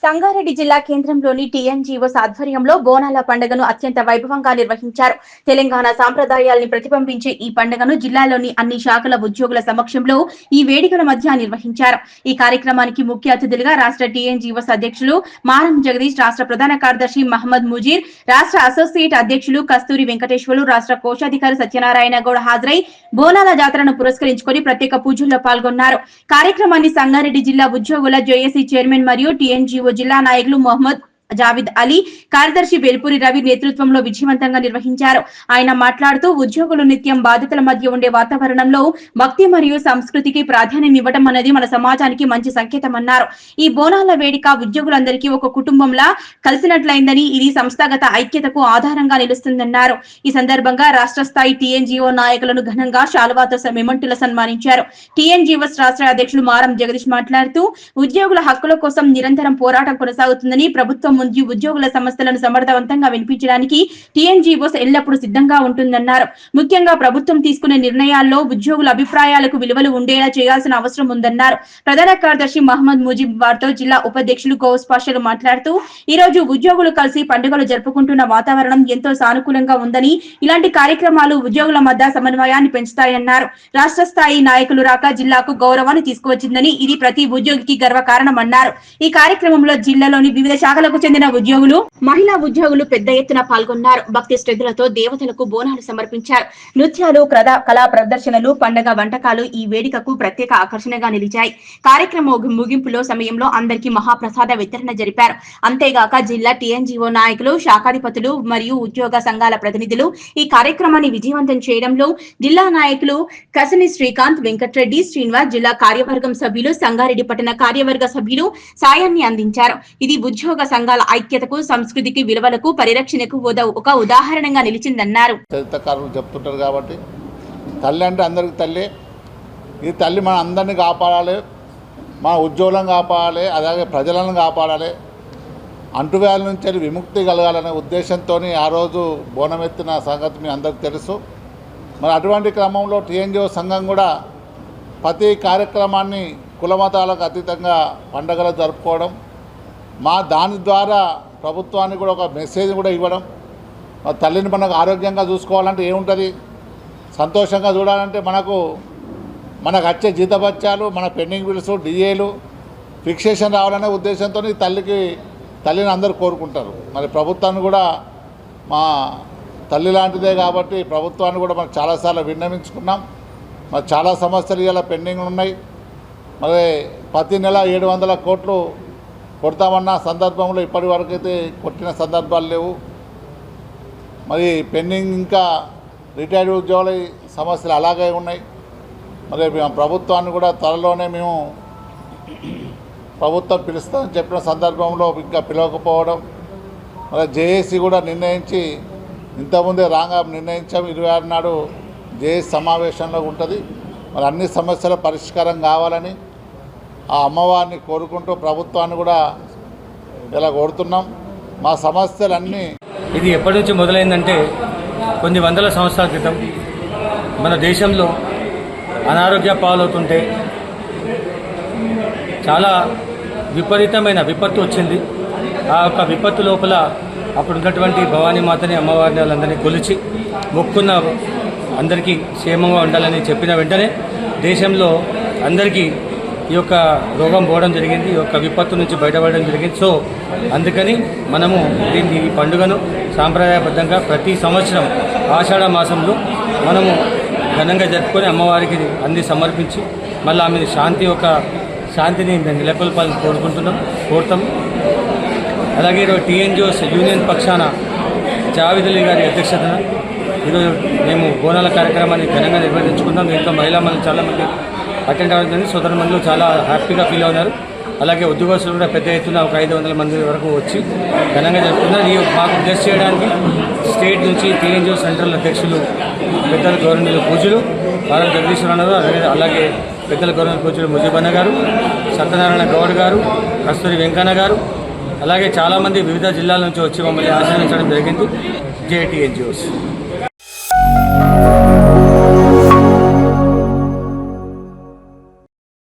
సంగారెడ్డి జిల్లా కేంద్రంలోని టీఎన్జీఓస్ ఆధ్వర్యంలో బోనాల పండుగను అత్యంత వైభవంగా నిర్వహించారు. తెలంగాణ సాంప్రదాయాల్ని ప్రతిబింబించే ఈ పండుగను జిల్లాలోని అన్ని శాఖల ఉద్యోగుల సమక్షంలో ఈ వేడుకల మధ్య నిర్వహించారు. ఈ కార్యక్రమానికి ముఖ్య అతిథులుగా రాష్ట్ర టీఎన్జీఓస్ అధ్యక్షులు మారం జగదీష్, రాష్ట్ర ప్రధాన కార్యదర్శి మహమ్మద్ ముజీర్, రాష్ట్ర అసోసియేట్ అధ్యక్షులు కస్తూరి వెంకటేశ్వర్లు, రాష్ట్ర కోశాధికారి సత్యనారాయణ గౌడ్ హాజరై బోనాల జాతరను పురస్కరించుకొని ప్రత్యేక పూజల్లో పాల్గొన్నారు. కార్యక్రమాన్ని సంగారెడ్డి జిల్లా ఉద్యోగుల జేఏసీ చైర్మన్ మరియు టీఎన్జీఓ జిల్లా నాయకులు మొహమ్మద్ జావిద్ అలీ, కార్యదర్శి వెల్పూరి రవి నేతృత్వంలో విజయవంతంగా నిర్వహించారు. ఆయన మాట్లాడుతూ ఉద్యోగులు నిత్యం బాధ్యతల మధ్య ఉండే వాతావరణంలో భక్తి మరియు సంస్కృతికి ప్రాధాన్యం ఇవ్వడం అనేది మన సమాజానికి మంచి సంకేతమన్నారు. ఈ బోనాల వేడుక ఉద్యోగులందరికీ ఒక కుటుంబంలా కలిసినట్లయిందని, ఇది సంస్థాగత ఐక్యతకు ఆధారంగా నిలుస్తుందన్నారు. ఈ సందర్భంగా రాష్ట్ర స్థాయి టీఎన్జీఓ నాయకులను ఘనంగా శాలువాతో మెమంటులు సన్మానించారు. టీఎన్జీఓస్ రాష్ట్ర అధ్యక్షులు మారం జగదీష్ మాట్లాడుతూ ఉద్యోగుల హక్కుల కోసం నిరంతరం పోరాటం కొనసాగుతుందని, ప్రభుత్వం ముందు ఉద్యోగుల సమస్యలను సమర్థవంతంగా వినిపించడానికి టీఎన్జీఓస్ ఎల్లప్పుడూ సిద్ధంగా ఉంటుందన్నారు. ముఖ్యంగా ప్రభుత్వం తీసుకునే నిర్ణయాల్లో ఉద్యోగుల అభిప్రాయాలకు విలువలు ఉండేలా చేయాల్సిన అవసరం ఉందన్నారు. ప్రధాన కార్యదర్శి మహమ్మద్ ముజీబ్ వార్తో జిల్లా ఉపాధ్యక్షులు గౌస్ పాషలు మాట్లాడుతూ ఈ రోజు ఉద్యోగులు కలిసి పండుగలు జరుపుకుంటున్న వాతావరణం ఎంతో సానుకూలంగా ఉందని, ఇలాంటి కార్యక్రమాలు ఉద్యోగుల మధ్య సమన్వయాన్ని పెంచుతాయన్నారు. రాష్ట్ర స్థాయి నాయకులు రాక జిల్లాకు గౌరవాన్ని తీసుకువచ్చిందని, ఇది ప్రతి ఉద్యోగికి గర్వకారణమన్నారు. ఈ కార్యక్రమంలో జిల్లాలోని వివిధ శాఖలకు చెందిన ఉద్యోగులు, మహిళా ఉద్యోగులు పెద్ద ఎత్తున పాల్గొన్నారు. భక్తి శ్రద్ధలతో దేవతలకు బోనాలు సమర్పించారు. నృత్యాలు, కళా ప్రదర్శనలు, పండగ వంటకాలు ఈ వేడుకకు ప్రత్యేక ఆకర్షణగా నిలిచాయి. కార్యక్రమం ముగింపులో సమయంలో అందరికీ మహాప్రసాద వితరణ జరిపారు. అంతేగాక జిల్లా టీఎన్జీఓ నాయకులు, శాఖాధిపతులు మరియు ఉద్యోగ సంఘాల ప్రతినిధులు ఈ కార్యక్రమాన్ని విజయవంతం చేయడంలో జిల్లా నాయకులు కసని శ్రీకాంత్, వెంకటరెడ్డి, శ్రీనివాస్, జిల్లా కార్యవర్గం సభ్యులు, సంగారెడ్డి పట్టణ కార్యవర్గ సభ్యులు సాయాన్ని అందించారు. ఇది ఉద్యోగ సంఘాల ఐక్యతకు, సంస్కృతికి విలువలకు పరిరక్షణకు ఒక ఉదాహరణగా నిలిచిందన్నారు. చెప్తుంటారు కాబట్టి తల్లి అంటే అందరికి తల్లి. ఈ తల్లి మన అందరినీ కాపాడాలి, మన ఉద్యోగులను కాపాడాలి, అలాగే ప్రజలను కాపాడాలి, అంటువ్యాధుల నుంచి విముక్తి కలగాలనే ఉద్దేశంతో ఆ రోజు బోనమెత్తిన సంగతి మీ అందరికీ తెలుసు. మరి అటువంటి క్రమంలో టీఎన్జీఓ సంఘం కూడా ప్రతి కార్యక్రమాన్ని కులమతాలకు అతీతంగా పండుగలు జరుపుకోవడం, దాని ద్వారా ప్రభుత్వానికి కూడా ఒక మెసేజ్ కూడా ఇవ్వడం. తల్లిని మనకు ఆరోగ్యంగా చూసుకోవాలంటే ఏముంటుంది, సంతోషంగా చూడాలంటే మనకు వచ్చే జీతభత్యాలు, మన పెండింగ్ బిల్స్, డిఏలు ఫిక్సేషన్ రావాలనే ఉద్దేశంతో తల్లిని అందరూ కోరుకుంటారు. మరి ప్రస్తుతాన్ని కూడా మా తల్లి లాంటిదే కాబట్టి ప్రభుత్వాన్ని కూడా మనం చాలాసార్లు విన్నవించుకున్నాం. మరి చాలా సమస్యలు ఇలా పెండింగ్ ఉన్నాయి. మరి ప్రతి నెల 700 కోట్లు కొడతామన్న సందర్భంలో ఇప్పటి వరకు అయితే కొట్టిన సందర్భాలు లేవు. మరి పెండింగ్ ఇంకా రిటైర్డ్ ఉద్యోగుల సమస్యలు అలాగే ఉన్నాయి. మరి ప్రభుత్వాన్ని కూడా త్వరలోనే మేము ప్రభుత్వం పిలుస్తామని చెప్పిన సందర్భంలో ఇంకా పిలవకపోవడం, మరి జేఏసీ కూడా నిర్ణయించి ఇంతకుముందే నిర్ణయించాం 26 నాడు జేఏసీ సమావేశంలో ఉంటుంది. మరి అన్ని సమస్యల పరిష్కారం కావాలని ఆ అమ్మవారిని కోరుకుంటూ ప్రభుత్వాన్ని కూడా ఇలా కోరుతున్నాం. మా సమస్యలన్నీ ఇది ఎప్పటి నుంచి మొదలైందంటే కొన్ని వందల సంవత్సరాల క్రితం మన దేశంలో అనారోగ్య పాలవుతుంటే చాలా విపరీతమైన విపత్తు వచ్చింది. ఆ యొక్క విపత్తు లోపల అప్పుడు ఉన్నటువంటి భవానీ మాతని, అమ్మవారిని వాళ్ళందరినీ కొలిచి మొక్కున్న అందరికీ క్షేమంగా ఉండాలని చెప్పిన వెంటనే దేశంలో అందరికీ ఈ యొక్క రోగం పోవడం జరిగింది, ఈ యొక్క విపత్తు నుంచి బయటపడడం జరిగింది. సో అందుకని మనము ఈ పండుగను సాంప్రదాయబద్ధంగా ప్రతి సంవత్సరం ఆషాఢ మాసంలో మనము ఘనంగా జరుపుకొని అమ్మవారికి అన్ని సమర్పించి మళ్ళీ ఆమె శాంతిని నెలకొల్పాలని కోరుతాం. అలాగే ఈరోజు టీఎన్జీఓస్ యూనియన్ పక్షాన జావిద్ అలీ గారి అధ్యక్షతన ఈరోజు మేము బోనాల కార్యక్రమాన్ని ఘనంగా నిర్వహించుకుందాం. దీంట్లో మహిళా మంది చాలామంది అటెండ్ అవుతుంది. సోదరులు చాలా హ్యాపీగా ఫీల్ అవుతున్నారు. అలాగే ఉద్యోగస్తులు కూడా పెద్ద ఎత్తున ఒక 500 మంది వరకు వచ్చి ఘనంగా జరుపుకున్నారు. ఈ మాకు బ్లెస్ చేయడానికి స్టేట్ నుంచి టీఎన్జీఓ సెంట్రల్ అధ్యక్షులు పెద్దల గవర్నమెంట్ పూజలు మారం జగదీశ్వర గారు, అలాగే పెద్దల గవర్నమెంట్ పూజలు ముజీబన్న గారు, సత్యనారాయణ గౌడ్ గారు, కస్తూరి వెంకన్న గారు, అలాగే చాలామంది వివిధ జిల్లాల నుంచి వచ్చి మమ్మల్ని ఆశీర్వదించడం జరిగింది. జేటీఎన్జీఓస్